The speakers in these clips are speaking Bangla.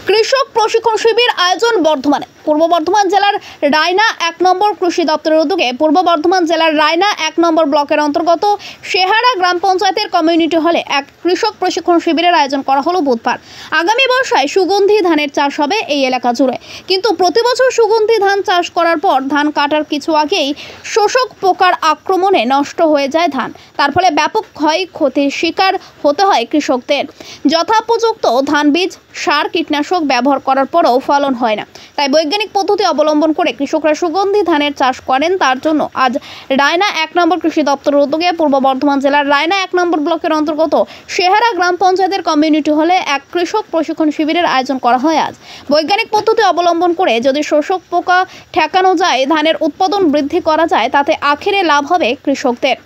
কৃষক প্রশিক্ষণ শিবির আয়োজন বর্ধমানে। পূর্ব বর্ধমান জেলার রায়না 1 নম্বর কৃষি দপ্তরের উদ্যোগে পূর্ব বর্ধমান জেলার রায়না 1 নম্বর ব্লকের অন্তর্গত শেহারা গ্রাম পঞ্চায়েতের কমিউনিটি হলে এক কৃষক প্রশিক্ষণ শিবিরের আয়োজন করা হলো বুধবার। আগামী বর্ষায় সুগন্ধি ধানের চাষ হবে এই এলাকা জুড়ে, কিন্তু প্রতি বছর সুগন্ধি ধান চাষ করার পর ধান কাটার কিছু আগেই শোষক পোকার আক্রমণে নষ্ট হয়ে যায় ধান। তার ফলে ব্যাপক ক্ষয়ক্ষতির শিকার হতে হয় কৃষকদের। যথোপযুক্ত ধান বীজ, সার, কীটনাশক ব্যবহার করার পরও ফলন হয় না। তাই বৈজ্ঞানিক পদ্ধতি অবলম্বন করে কৃষকরা সুগন্ধি ধানের চাষ করেন। তার জন্য আজ রায়না 1 নম্বর কৃষি দপ্তরের উদ্যোগে পূর্ব বর্ধমান জেলার রায়না 1 নম্বর ব্লকের অন্তর্গত শেহারা গ্রাম পঞ্চায়েতের কমিউনিটি হলে এক কৃষক প্রশিক্ষণ শিবিরের আয়োজন করা হয়। আজ বৈজ্ঞানিক পদ্ধতি অবলম্বন করে যদি শোষক পোকা ঠেকানো যায়, ধানের উৎপাদন বৃদ্ধি করা যায়, তাতে আখেরে লাভ হবে কৃষকদের।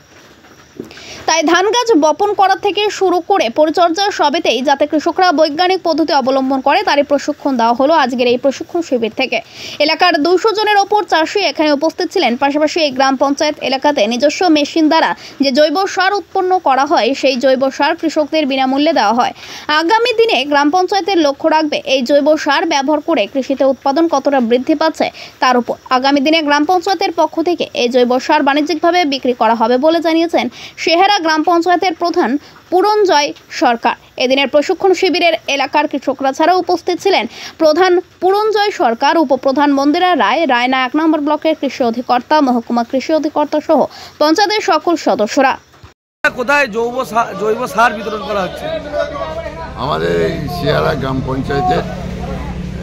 তাই ধান গাছ বপন করা থেকে শুরু করে পরিচর্যা সবেতেই যাতে কৃষকরা বৈজ্ঞানিক পদ্ধতি অবলম্বন করে তারই প্রশিক্ষণ দেওয়া হলো আজকের এই প্রশিক্ষণ শিবির থেকে। এলাকার 200 জনের ওপর চাষি এখানে উপস্থিত ছিলেন। পাশাপাশি এই গ্রাম পঞ্চায়েত এলাকাতে নিজস্ব মেশিন দ্বারা যে জৈব সার উৎপন্ন করা হয়, সেই জৈব সার কৃষকদের বিনামূল্যে দেওয়া হয়। আগামী দিনে গ্রাম পঞ্চায়েতের লক্ষ্য রাখবে এই জৈব সার ব্যবহার করে কৃষিতে উৎপাদন কতটা বৃদ্ধি পাচ্ছে তার উপর। আগামী দিনে গ্রাম পঞ্চায়েতের পক্ষ থেকে এই জৈব সার বাণিজ্যিকভাবে বিক্রি করা হবে বলে জানিয়েছেন শেহারা গ্রাম পঞ্চায়েতের প্রধান পুরঞ্জয় সরকার। এদিনের প্রশিক্ষণ শিবিরের এলাকার কৃষকরা ছাড়াও উপস্থিত ছিলেন প্রধান পুরঞ্জয় সরকার, উপপ্রধান মন্দিরা রায়, রায়না 1 নম্বর ব্লকের কৃষি অধিকর্তা, মহকুমা কৃষি অধিকর্তা সহ পঞ্চায়েতের সকল সদস্যরা। কোথায় জৈব সার বিতরণ করা হচ্ছে? আমাদের এই শেহারা গ্রাম পঞ্চায়েতের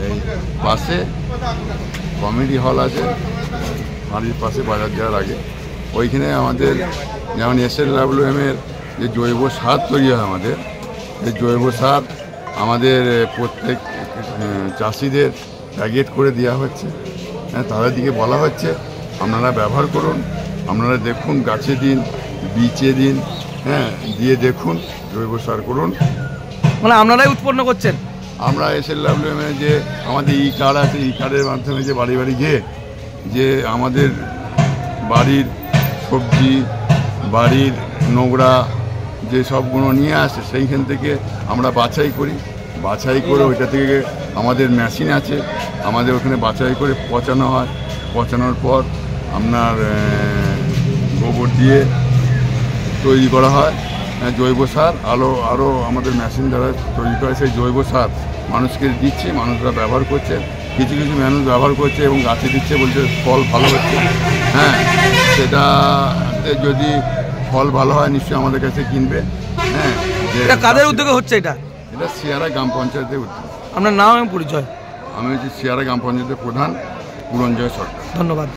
এই পাশে কমিউনিটি হল আছে, বাড়ির পাশে বাজার যাওয়ার আগে ওইখানে আমাদের যেমন SLWM এর যে জৈব সার তৈরি হয়, আমাদের এই জৈব সার আমাদের প্রত্যেক চাষিদের প্যাকেট করে দেওয়া হচ্ছে। তাদের দিকে বলা হচ্ছে আপনারা ব্যবহার করুন, আপনারা দেখুন, গাছে দিন, বীজে দিন, দিয়ে দেখুন, জৈব সার করুন। মানে আপনারাই উৎপন্ন করছেন? আমরা SLWM এর যে আমাদের কার্ড আছে, কার্ডের মাধ্যমে যে বাড়ি বাড়ি গিয়ে যে আমাদের বাড়ির সবজি, বাড়ির নোংরা যে সবগুলো নিয়ে আসে, সেইখান থেকে আমরা বাছাই করি। বাছাই করে ওইটা থেকে আমাদের মেশিন আছে, আমাদের ওখানে বাছাই করে পচানো হয়। পচানোর পর আপনার গোবর দিয়ে তৈরি করা হয় জৈব সার। আরও আমাদের মেশিন দ্বারা তৈরি করে সেই জৈব সার মানুষকে দিচ্ছে, মানুষরা ব্যবহার করছে। কিছু কিছু মানুষ ব্যবহার করছে এবং গাছে দিচ্ছে, বলছে ফল ভালো হচ্ছে। সেটাতে যদি ফল ভালো হয় নিশ্চয়ই আমাদের কাছে কিনবে। এটা কাদের উদ্যোগে হচ্ছে? এটা শেহারা গ্রাম পঞ্চায়েতের উদ্যোগ। আপনার নাম এবং পরিচয়? আমি হচ্ছি শেহারা গ্রাম পঞ্চায়েতের প্রধান পুরঞ্জয় সরকার। ধন্যবাদ।